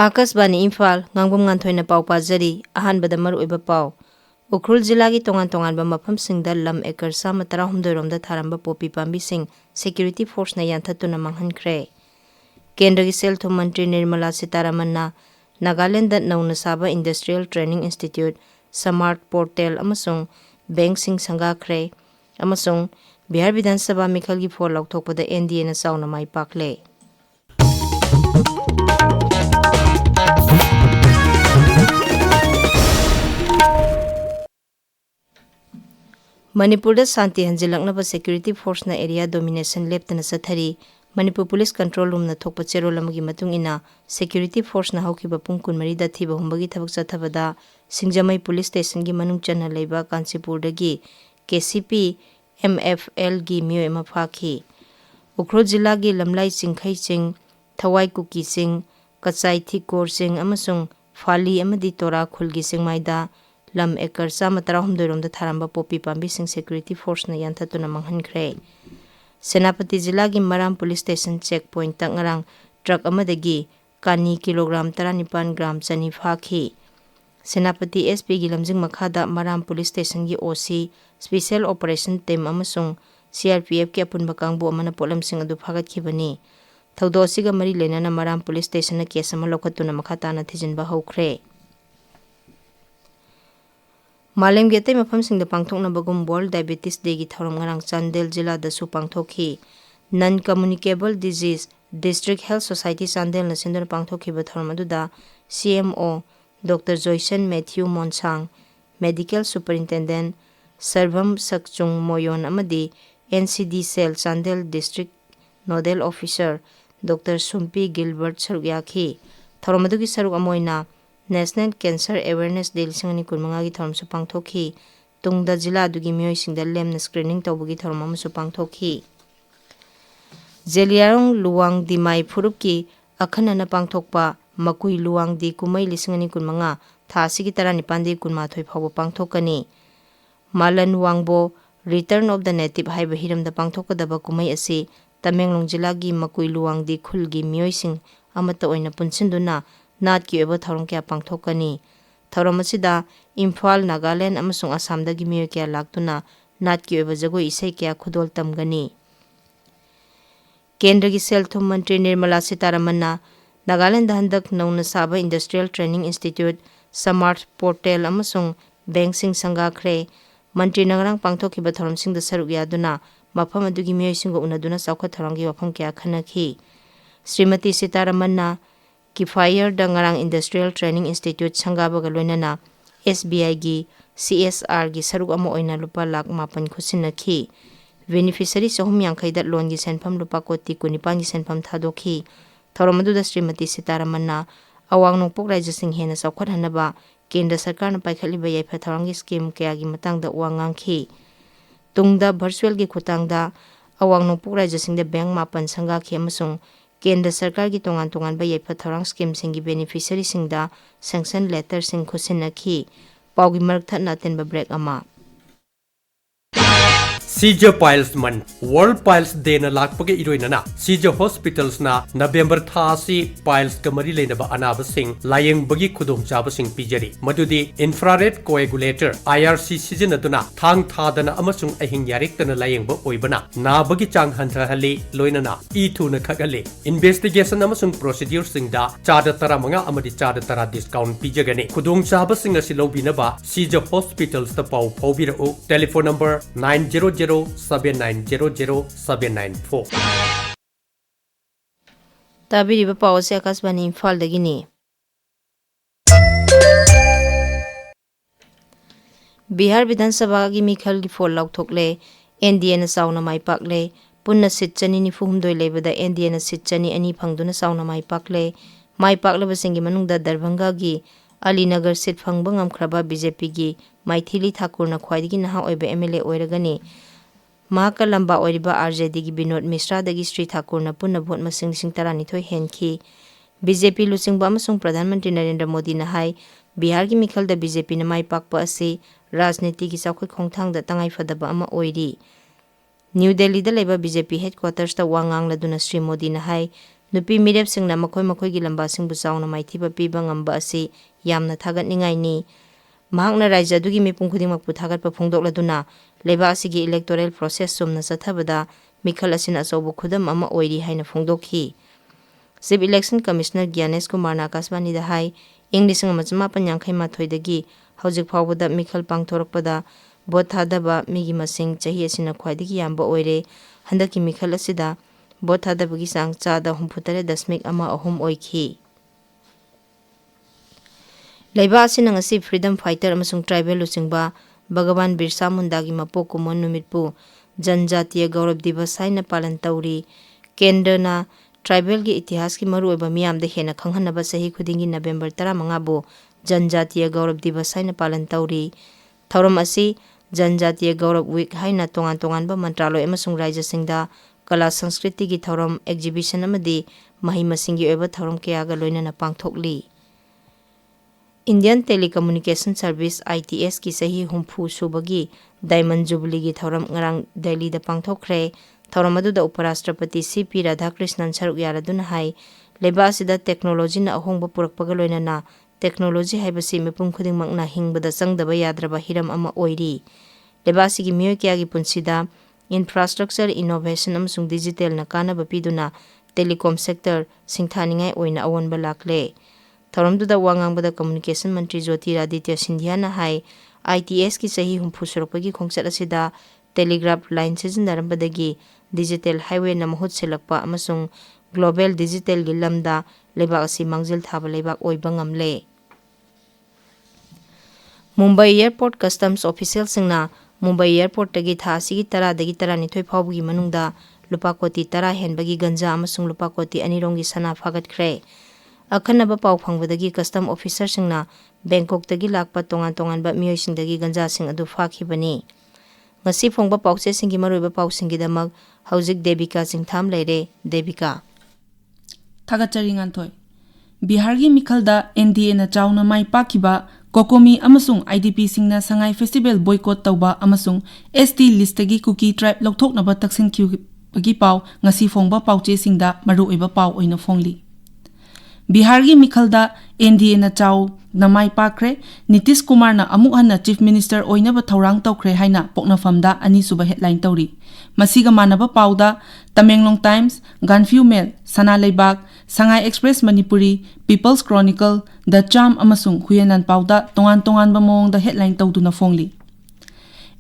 Akashvani Imphal Ngangbam Nganthoi पाव पाजरी अहानबद मरुइबा पाव उख्रुल जिला की तोंगान तोंगानबा मफमसिंगदा lump एकर 138 रोमदा थारंबा Poppy पांबिसिंग security force ना यांथतुना मांगहनख्रे केंद्र की सेल थुम मंत्री निर्मला सीतारमनना नागालैंड नौना साबा industrial training institute smart portal अमसुंग बैंक सिंग संगाख्रे अमसुंग बिहार विधानसभा मिखल की फोर लौथोकपदा एनडीए ना साउना माई पाकले मणिपुर शांति हंजिलकनब सिक्योरिटी फोर्स ना एरिया डोमिनेशन लेप्तना सथरी मणिपुर पुलिस कंट्रोल रूम ना थोकप चेरोल अमगी मतुंग इना सिक्योरिटी फोर्स ना हौकिबा पुंग 23 दा थिबा हुंबगी थबक चथबदा सिंगजमई पुलिस स्टेशन की मनुंग चन्ना लेबा कांचीपुर दगी केसीपी एमएफएल की मियो एमा फाखी उख्रो जिला की लमलाई चिंखई चिंग थवाई कुकी चिंग कचाई थिकोर चिंग अमसुंग फाली अमदी तोरा खुलगी चिंगमाइदा लम एकर 138 रोमदा थारंबा पोपी पांबी सिंग सिक्योरिटी फोर्स ना यांथतुना मांगहनख्रे सेनापति जिला की मराम पुलिस स्टेशन चेक पॉइंट तक ngarang ट्रक अमदगी कानी किलोग्राम 19 ग्राम चनी फाखी सेनापति एसपी की लमजिंग मखादा मराम पुलिस स्टेशन की ओसी स्पेशल ऑपरेशन टीम अमसुंग सीआरपीएफ के अपुनबा कांगबो अमना पोलम सिंग अदु फागतखिबनी थौदोसिगा मरी लेना मराम पुलिस स्टेशन ना केस अमा लौखतुना मखाताना थिजिनबा हौख्रे मालेम के अतई मफमसिंगदा पांगथोकनबगुम वर्ल्ड डायबिटीज डे की थौरम ngarang चांदेल जिला दसु पांगथोखी non communicable disease district health society Chandel न सिंदुना पांगथोखिबा थौरम अदुदा CMO doctor Joyson Mathew Monsang medical superintendent सर्वम सकचुंग मोयोन अमदी NCD cell Chandel district nodal officer doctor Sumpi Gilbert सरुयाखी थौरम अदुगी सरुक अमोइना नेशनल कैंसर अवेयरनेस डे 2015 की थौरम सु पांगथोखी तुंगदा जिला दुगी मियोइसिंगदा लेमना स्क्रीनिंग तौबगी थौरम अमसु पांगथोखी जेलियारोंग लुवांग दिमाई फुरुप की अखनना पांगथोकपा मकुई लुवांग दी कुमई 2015 थासी की 19 दी 19 फाव पांगथोकनी मालन वांगबो रिटर्न ऑफ द नेटिव हाइब हिरमदा पांगथोकदबा कुमई असी तमेंगलोंग जिला की मकुई लुवांग दी खुलगी मियोइसिंग अमत ओइना पुनसिंदुना नाट की एबो थौरम क्या पांगथोकनी थौरम असिदा इम्फाल नागालैंड अमसुंग आसाम दगी मियो क्या लाक्तुना नाट की एबो जगो इसै क्या खुदोल तमगनी केंद्र की सेल थुम मंत्री निर्मला सीतारमनना नागालैंड हंदक नौना साबा industrial training institute smart portal अमसुंग बैंक सिंग संगाख्रे मंत्री नगरांग पांगथोखिबा थौरम सिंग द सरुक यादुना मफम अदुगी मियो सिंग उनदुना चौखत थौरम की वफम क्या खनखी श्रीमती सीतारमनना किफायर दंगरांग इंडस्ट्रियल ट्रेनिंग इंस्टीट्यूट संगाबगा लोइनना एसबीआई की सीएसआर की सरुक अमा ओइना लुपा लाख 5 खुसिनखी बेनिफिशियरी 350 लोन की सेनफम लुपा कोटी 19 की सेनफम थादोखी थौरम अदुदा श्रीमती सीतारमनना अवांग नोंपोक राज्यसिंग हेना चौखतहनबा केंद्र सरकार न पाइखलिबा याइफा थौरम की स्कीम कया की मतंगदा वांगांखी तुंगदा वर्चुअल की खुतांगदा अवांग नोंपोक राज्यसिंग दे बैंक 5 संगाखी अमसुंग केंद्र सरकार की तोंगान तोंगान बा याइफा थौरम स्कीम सिंग की बेनिफिशियरी सिंगदा सैंक्शन लेटर सिंग खुसिनखी पाउगी मरक थना तेनबा ब्रेक अमा सीजर पाइल्स मन वर्ल्ड पाइल्स डे न लाखपगे इरोइनना सीजर हॉस्पिटल्स ना नवंबर थासी पाइल्स का मरी लेनबा अनाब सिंह लायंग बगी खुदों चाब सिंह पिजरी मदुदी इंफ्रारेड कोएगुलेटर आईआरसी सीजनदुना थांग थादना अमसुंग अहिंग यारिकतना लायंग ब ओइबना नाबगी चांग हंथहली लोइनना इथुना खगले इन्वेस्टिगेशन अमसुंग प्रोसीड्यूर सिंगदा चादा तरा मंगा अमदी चादा तरा डिस्काउंट पिजगने खुदों चाब सिंह असि लौबिनबा सीजर हॉस्पिटल्स ता पाउ फौबिरओ टेलीफोन नंबर 90079007994 ताबिरिबा पाव से आकाशवाणी इम्फाल दगिनी बिहार विधानसभा की मिखल की फोल लौथोकले एनडीए न साउना माई पाकले पुन्ना सीट चनी 94 लेबदा एनडीए न सीट चनी अनि फंगदुना साउना माई पाकलेबसिंगी मनुंगदा दरभंगा की अलीनगर सीट फंगबा ngamkraba बीजेपी की माइथिली ठाकुर न ख्वाइदगी नहा ओइबा एमएलए ओइरगनी महाका लंबा ओइरिबा आरजेडी की विनोद मिश्रा दगी श्री ठाकुर न पुन्ना भोट मसिंग 12 हेनखी बीजेपी लुचिंगबा अमसुंग प्रधानमंत्री नरेंद्र मोदी न हाई बिहार की मिखल द बीजेपी न माई पाकपा असी राजनीति की चौखै खोंथांग द तंगाई फदबा अमा ओइरी न्यू दिल्ली द लेबा बीजेपी हेडक्वार्टर्स द वांगांग लदुना श्री मोदी न हाई नुपी मिरेपसिंगना मखोय मखोयगी लंबासिंगबु चावना माइथिबा पीबा ngamba asi yamna thagatningai ni mahakna raija dugi mipum khudingmakpu thagatpa phongdokladuna leba asigi electoral process sumna chathabada mikhal asin achobu khudam ama oiri haina phongdokhi Chief Election Commissioner Gyanesh Kumar Nakaswani da hai English ngama panyankhai mathoi dagi hojik phawbada mikhal pangthorakpada bot thadaba migi masing chahi asina khwaidigi yamba oire handaki mikhal asida bot thadabagi sang chada humphutare.ama oikhi Laiba asina ngasi freedom fighter amasung tribal lucingba Bhagavan Birsa Munda gi mapok kumon numitpu Janjatiya Gaurav Divas haina palan tauri Kendrana tribal gi itihas ki maru eba miyam de hena khanghanaba sahi khudingi November 15 bu Janjatiya Gaurav Divas haina palan tauri thoram asi Janjatiya Gaurav Week haina tongan ba mantraloy amasung raija singda kala sanskriti gi thoram exhibition amadi mahi masingi eba thoram kya ga loinana pangthokli Indian Telecommunication Service ITS ki sahi humpu subagi Diamond Jubilee gi thoram ngarang Delhi da pangthokre thoram adu da Uparashtrapati CP Radhakrishnan saruk yaraduna hai leba sida technology na ahongba purakpaga loinana technology haibasi mipum khuding makna hingbada changdaba yadraba hiram ama oiri leba sigi miyoy kya gi punsida infrastructure innovation amasung digital na kanaba piduna telecom sector singthaningai oina awonba lakle Thoramduda wangangbada communication mantri Jyotiraditya Sindhya na hai ITS ki sahi humpu surakpagi khongchat asida telegraph line sizinarambadagi digital highway na mahut selakpa amasung global digital gi lamda lebak asi mangjil thaba lebak oiba ngamle Mumbai Airport Customs Official singna Mumbai Airport tagi tha asigi 10 dagi 12 phawbugi manungda lupa koti 10 henbagi ganja amasung lupa koti anirongi sana phagatkhre Akhanaba pau phangwadagi custom officer singna Bangkok tagi lakpa tongan ba miyoy singdagi ganja sing adu fakhibani ngasi phongba pauche singi maroiba pau singi damak haujik Devika Chingtham leire Devika Thagachari Nganthoi Bihar gi mikhalda NDA na chawna mai pakhiba Kokomi amasung IDP singna sangai festival boycott tawba amasung ST list gi cookie tribe lokthoknaba taksin bagi pau ngasi phongba pauche singda maru oiba pau oina phongli Bihar gi mikhalda NDA na chaw namai pakre Nitish Kumar na amuk hanna Chief Minister oina ba thorang tawkre haina poknafamda ani suba headline tawri masiga manaba pauda Tamenglong Times Ganfew Mail Sana Leibak Sangai Express Manipuri People's Chronicle The Charm amasung Huyanan pauda tongan ba mawngda headline tawduna phongli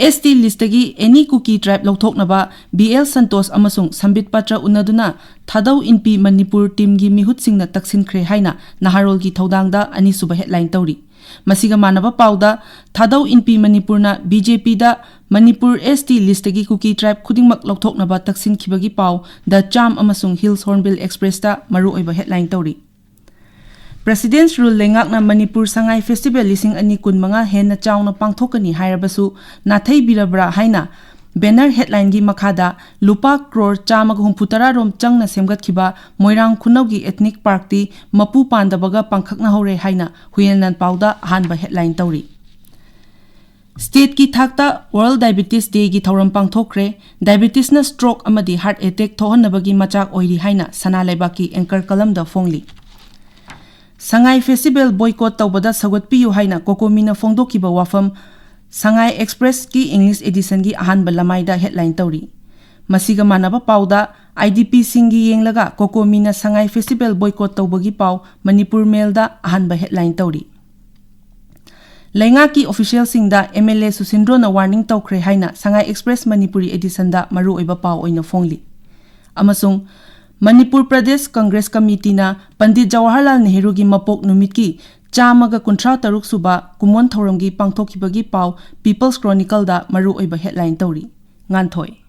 ST listagi any cookie tribe lokthoknaba BL Santos amasung Sambit Patra unaduna Thadau Inpi Manipur team gi mihut singna taksin khre haina Naharol gi thodangda ani suba headline tawri masiga manaba pauda Thadau Inpi Manipurna BJP da Manipur ST listagi cookie tribe khudingmak lokthoknaba taksin khibagi pau The Charm amasung Hills Hornbill Express da maru oiba headline tawri President's rule lengakna Manipur Sangai Festival lising ani kunmanga henna chawna pangthokani hairabasu nathai birabra haina banner headline gi makhada lupa crore chama humputara rom changna semgat khiba moirang khunaugi ethnic park ti mapu pandabaga pangkhakna hore haina huyenan pauda hanba headline tawri State ki thakta World Diabetes Day gi thoram pangthokre diabetes na stroke amadi heart attack thohannabagi machak oiri haina sana leibaki anchor kalam da phongli Sangai Festival boycott tawbada sagatpiyu haina Kokomina phongdokiba wafam Sangai Express ki English edition gi ahanba lamaida headline tawri masiga manaba pauda IDP singi yenglaga Kokomina Sangai Festival boycott tawbagi pau Manipur Mail da ahanba headline tawri Lainga ki official singda MLA Susindro na warning tawkhre haina Sangai Express Manipuri edition da maru oiba pau oina phongli amasung Manipur Pradesh Congress Committee na Pandit Jawaharlal Nehru gi mapok numit ki chamaga kuntra taruk suba kumon thoram gi pangthokibagi pau People's Chronicle da maru oiba headline tawri Nganthoi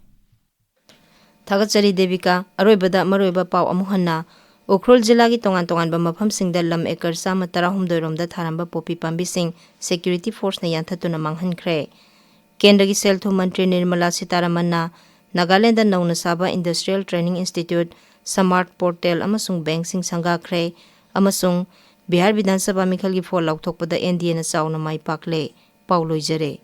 Thagachari Devika aroibada maroiba pau amuhanna Ukhrul jila gi tongan ba mafam singda lam ekar sama 13 romda tharamba popi pambi sing security force na yanthatuna manghankhre Kendra gi selthu mantri Nirmala Sitaraman na Nagaland da nauna saba Industrial Training Institute Smart Portal amasung bank sing sangakre amasung Bihar Vidhan Sabha Mikhal gi phol lauthokpada NDA na chawna mai pakle pauloijare